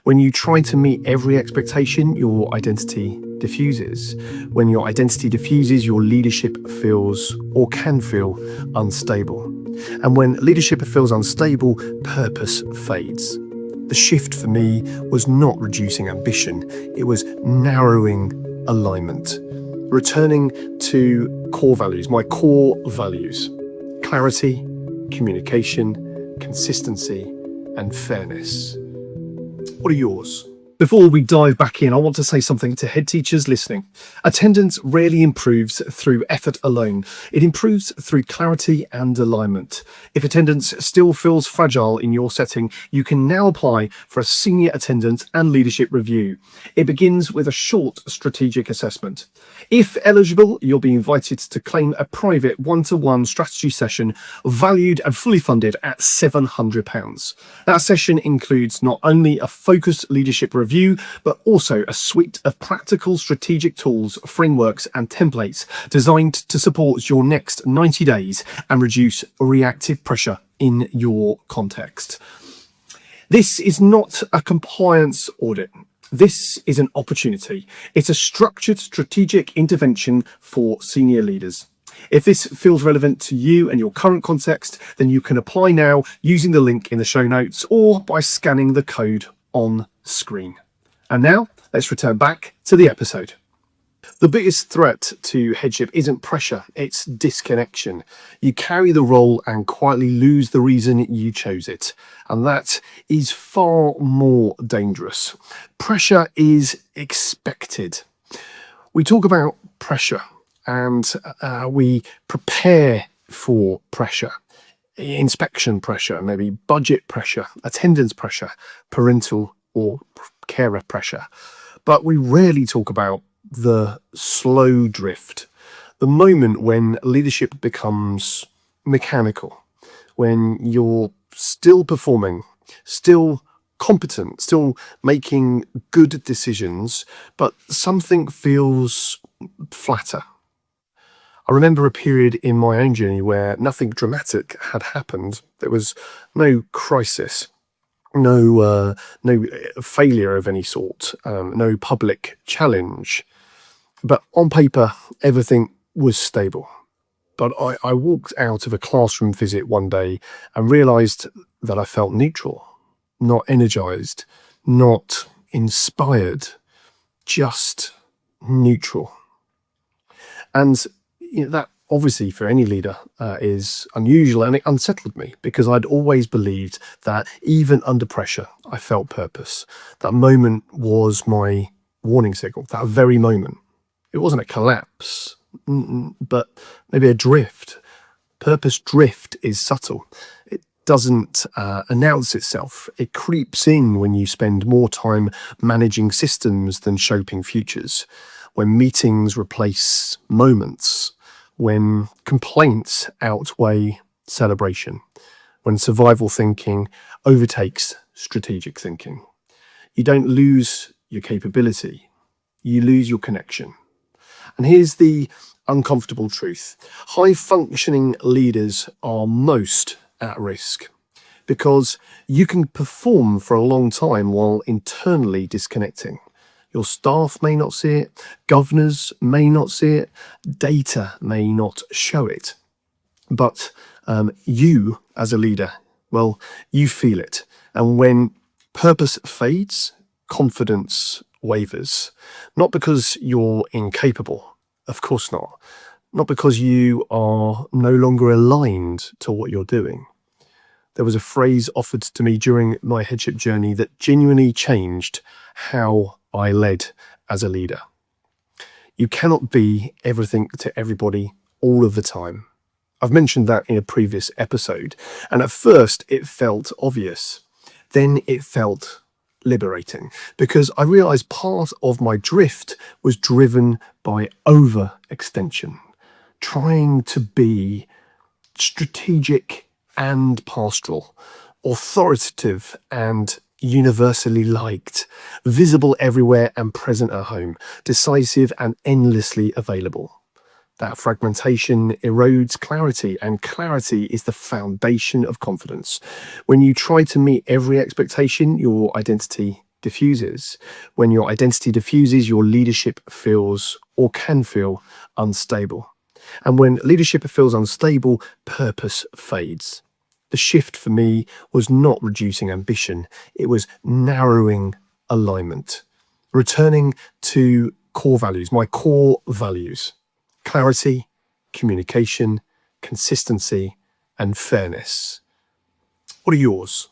When you try to meet every expectation, your identity diffuses. When your identity diffuses, your leadership feels or can feel unstable. And when leadership feels unstable, purpose fades. The shift for me was not reducing ambition, it was narrowing alignment. Returning to core values, my core values: clarity, communication, consistency, and fairness. What are yours? Before we dive back in, I want to say something to head teachers listening. Attendance rarely improves through effort alone. It improves through clarity and alignment. If attendance still feels fragile in your setting, you can now apply for a senior attendance and leadership review. It begins with a short strategic assessment. If eligible, you'll be invited to claim a private one-to-one strategy session valued and fully funded at £700. That session includes not only a focused leadership review, but also a suite of practical strategic tools, frameworks, and templates designed to support your next 90 days and reduce reactive pressure in your context. This is not a compliance audit. This is an opportunity. It's a structured strategic intervention for senior leaders. If this feels relevant to you and your current context, then you can apply now using the link in the show notes or by scanning the code on screen. And now let's return back to the episode. The biggest threat to headship isn't pressure, it's disconnection. You carry the role and quietly lose the reason you chose it. And that is far more dangerous. Pressure is expected. We talk about pressure and we prepare for pressure. Inspection pressure, maybe budget pressure, attendance pressure, parental or carer pressure. But we rarely talk about the slow drift, the moment when leadership becomes mechanical, when you're still performing, still competent, still making good decisions, but something feels flatter. I remember a period in my own journey where nothing dramatic had happened. There was no crisis, no failure of any sort, no public challenge. But on paper, everything was stable. But I walked out of a classroom visit one day and realised that I felt neutral, not energised, not inspired, just neutral. And that obviously for any leader is unusual, and it unsettled me because I'd always believed that even under pressure, I felt purpose. That moment was my warning signal, that very moment. It wasn't a collapse, but maybe a drift. Purpose drift is subtle. It doesn't announce itself. It creeps in when you spend more time managing systems than shaping futures, when meetings replace moments, when complaints outweigh celebration, when survival thinking overtakes strategic thinking. You don't lose your capability, you lose your connection. And here's the uncomfortable truth. High-functioning leaders are most at risk because you can perform for a long time while internally disconnecting. Your staff may not see it, governors may not see it, data may not show it. But you, as a leader, well, you feel it. And when purpose fades, confidence wavers. Not because you're incapable, of course not. Not because you are no longer aligned to what you're doing. There was a phrase offered to me during my headship journey that genuinely changed how I led as a leader. You cannot be everything to everybody all of the time. I've mentioned that in a previous episode, and at first it felt obvious. Then it felt liberating because I realized part of my drift was driven by overextension, trying to be strategic and pastoral, authoritative and universally liked, visible everywhere and present at home, decisive and endlessly available. That fragmentation erodes clarity, and clarity is the foundation of confidence. When you try to meet every expectation, your identity diffuses. When your identity diffuses, your leadership feels or can feel unstable. And when leadership feels unstable, purpose fades. The shift for me was not reducing ambition, it was narrowing alignment, returning to core values, my core values: clarity, communication, consistency, and fairness. What are yours?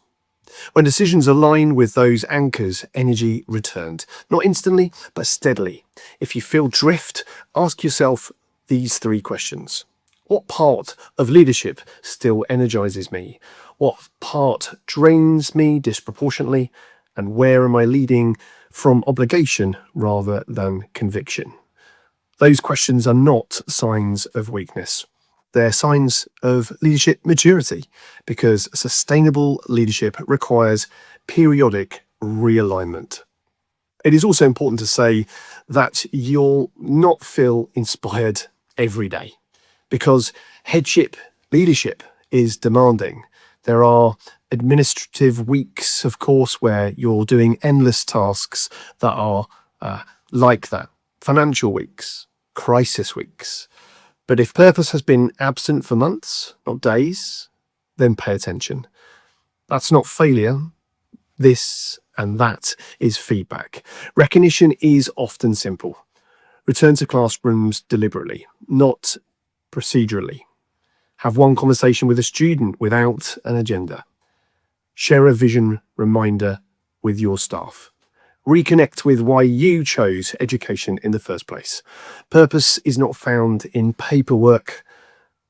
When decisions align with those anchors, energy returned. Not instantly, but steadily. If you feel drift, ask yourself these 3 questions. What part of leadership still energizes me? What part drains me disproportionately? And where am I leading from obligation rather than conviction? Those questions are not signs of weakness. They're signs of leadership maturity, because sustainable leadership requires periodic realignment. It is also important to say that you'll not feel inspired every day, because headship leadership is demanding. There are administrative weeks, of course, where you're doing endless tasks that are like that. Financial weeks, crisis weeks. But if purpose has been absent for months, not days, then pay attention. That's not failure. This and that is feedback. Recognition is often simple. Return to classrooms deliberately, not procedurally. Have one conversation with a student without an agenda. Share a vision reminder with your staff. Reconnect with why you chose education in the first place. Purpose is not found in paperwork,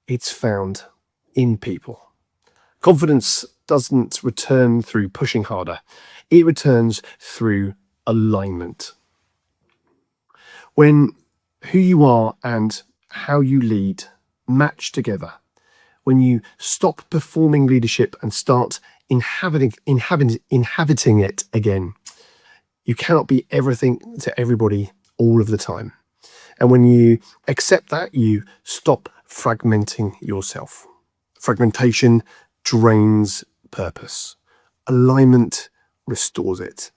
it's found in people. Confidence doesn't return through pushing harder, it returns through alignment. When who you are and how you lead match together, when you stop performing leadership and start inhabiting it again, you cannot be everything to everybody all of the time. And when you accept that, you stop fragmenting yourself. Fragmentation drains purpose. Alignment restores it.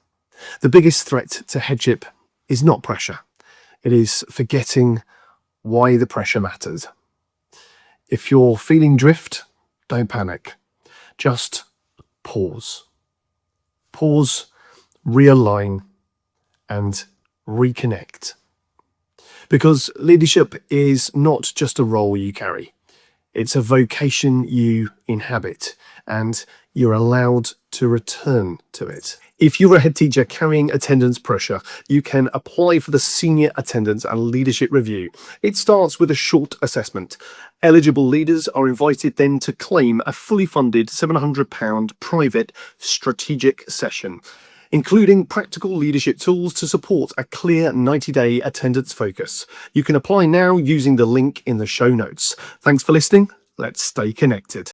The biggest threat to headship is not pressure. It is forgetting why the pressure matters. If you're feeling drift, don't panic. Just pause. Pause, realign, and reconnect. Because leadership is not just a role you carry. It's a vocation you inhabit, and you're allowed to return to it. If you're a head teacher carrying attendance pressure, you can apply for the Senior Attendance and Leadership Review. It starts with a short assessment. Eligible leaders are invited then to claim a fully funded £700 private strategic session, including practical leadership tools to support a clear 90-day attendance focus. You can apply now using the link in the show notes. Thanks for listening. Let's stay connected.